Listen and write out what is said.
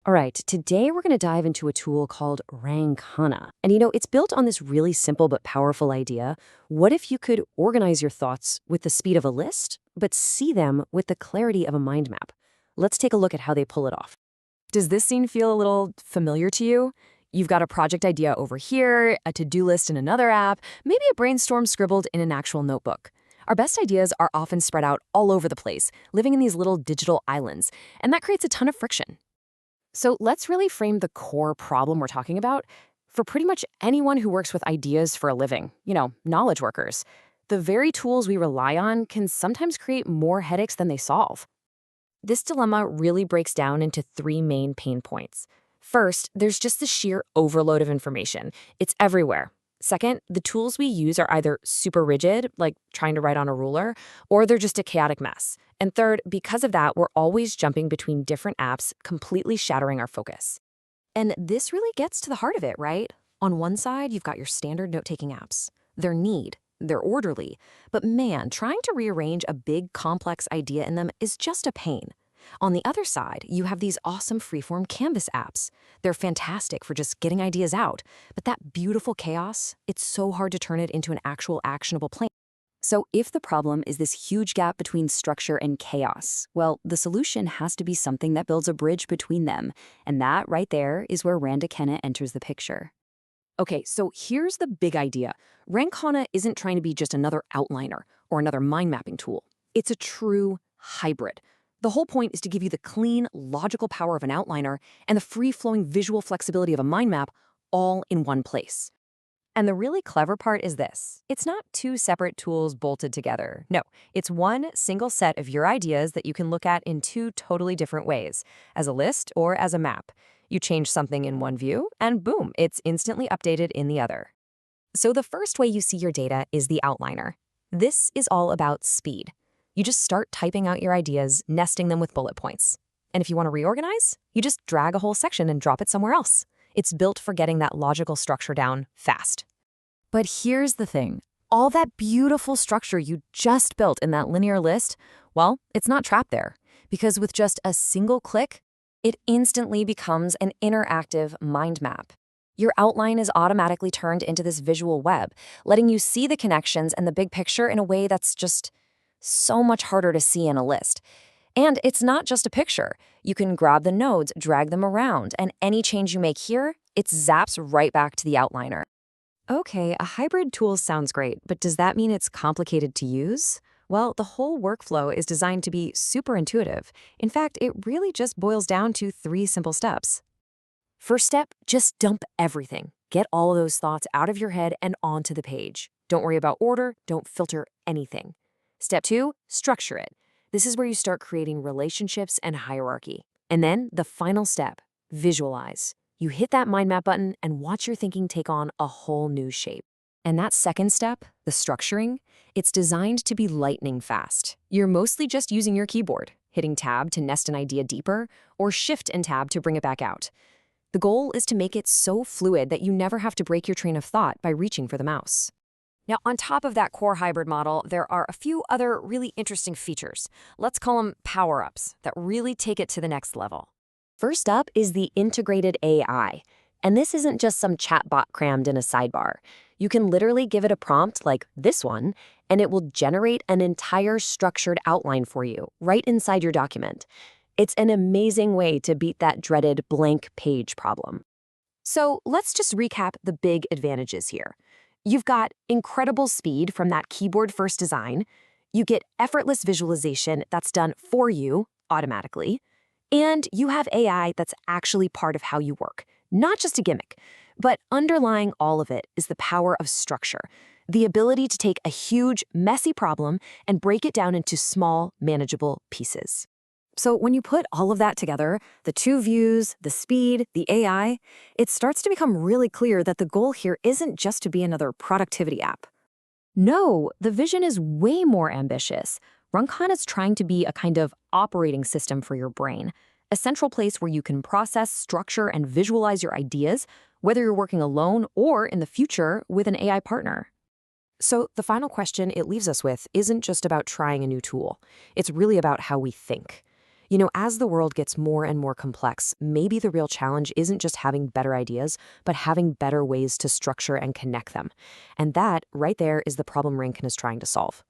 All right, today we're going to dive into a tool called Rancana. And it's built on this really simple but powerful idea. What if you could organize your thoughts with the speed of a list, but see them with the clarity of a mind map? Let's take a look at how they pull it off. Does this scene feel a little familiar to you? You've got a project idea over here, a to-do list in another app, maybe a brainstorm scribbled in an actual notebook. Our best ideas are often spread out all over the place, living in these little digital islands, and that creates a ton of friction. So let's really frame the core problem we're talking about. For pretty much anyone who works with ideas for a living, knowledge workers, the very tools we rely on can sometimes create more headaches than they solve. This dilemma really breaks down into three main pain points. First, there's just the sheer overload of information. It's everywhere. Second, the tools we use are either super rigid, like trying to write on a ruler, or they're just a chaotic mess. And third, because of that, we're always jumping between different apps, completely shattering our focus. And this really gets to the heart of it, right? On one side, you've got your standard note-taking apps. They're neat, they're orderly, but man, trying to rearrange a big, complex idea in them is just a pain. On the other side, you have these awesome freeform Canvas apps. They're fantastic for just getting ideas out, but that beautiful chaos, it's so hard to turn it into an actual actionable plan. So if the problem is this huge gap between structure and chaos, well, the solution has to be something that builds a bridge between them. And that right there is where Rancana enters the picture. Okay, so here's the big idea. Rancana isn't trying to be just another outliner or another mind mapping tool. It's a true hybrid. The whole point is to give you the clean, logical power of an outliner and the free-flowing visual flexibility of a mind map all in one place. And the really clever part is this. It's not two separate tools bolted together. No, it's one single set of your ideas that you can look at in two totally different ways, as a list or as a map. You change something in one view, and boom, it's instantly updated in the other. So the first way you see your data is the outliner. This is all about speed. You just start typing out your ideas, nesting them with bullet points. And if you want to reorganize, you just drag a whole section and drop it somewhere else. It's built for getting that logical structure down fast. But here's the thing. All that beautiful structure you just built in that linear list, well, it's not trapped there. Because with just a single click, it instantly becomes an interactive mind map. Your outline is automatically turned into this visual web, letting you see the connections and the big picture in a way that's just so much harder to see in a list. And it's not just a picture. You can grab the nodes, drag them around, and any change you make here, it zaps right back to the outliner. Okay, a hybrid tool sounds great, but does that mean it's complicated to use? Well, the whole workflow is designed to be super intuitive. In fact, it really just boils down to three simple steps. First step, just dump everything. Get all of those thoughts out of your head and onto the page. Don't worry about order, don't filter anything. Step 2, structure it. This is where you start creating relationships and hierarchy. And then the final step, visualize. You hit that mind map button and watch your thinking take on a whole new shape. And that second step, the structuring, it's designed to be lightning fast. You're mostly just using your keyboard, hitting tab to nest an idea deeper, or shift and tab to bring it back out. The goal is to make it so fluid that you never have to break your train of thought by reaching for the mouse. Now, on top of that core hybrid model, there are a few other really interesting features. Let's call them power-ups that really take it to the next level. First up is the integrated AI. And this isn't just some chatbot crammed in a sidebar. You can literally give it a prompt like this one, and it will generate an entire structured outline for you right inside your document. It's an amazing way to beat that dreaded blank page problem. So let's just recap the big advantages here. You've got incredible speed from that keyboard-first design. You get effortless visualization that's done for you automatically. And you have AI that's actually part of how you work, not just a gimmick. But underlying all of it is the power of structure, the ability to take a huge, messy problem and break it down into small, manageable pieces. So when you put all of that together, the two views, the speed, the AI, it starts to become really clear that the goal here isn't just to be another productivity app. No, the vision is way more ambitious. Rancana is trying to be a kind of operating system for your brain, a central place where you can process, structure, and visualize your ideas, whether you're working alone or, in the future, with an AI partner. So the final question it leaves us with isn't just about trying a new tool. It's really about how we think. As the world gets more and more complex, maybe the real challenge isn't just having better ideas, but having better ways to structure and connect them. And that, right there, is the problem Rankin is trying to solve.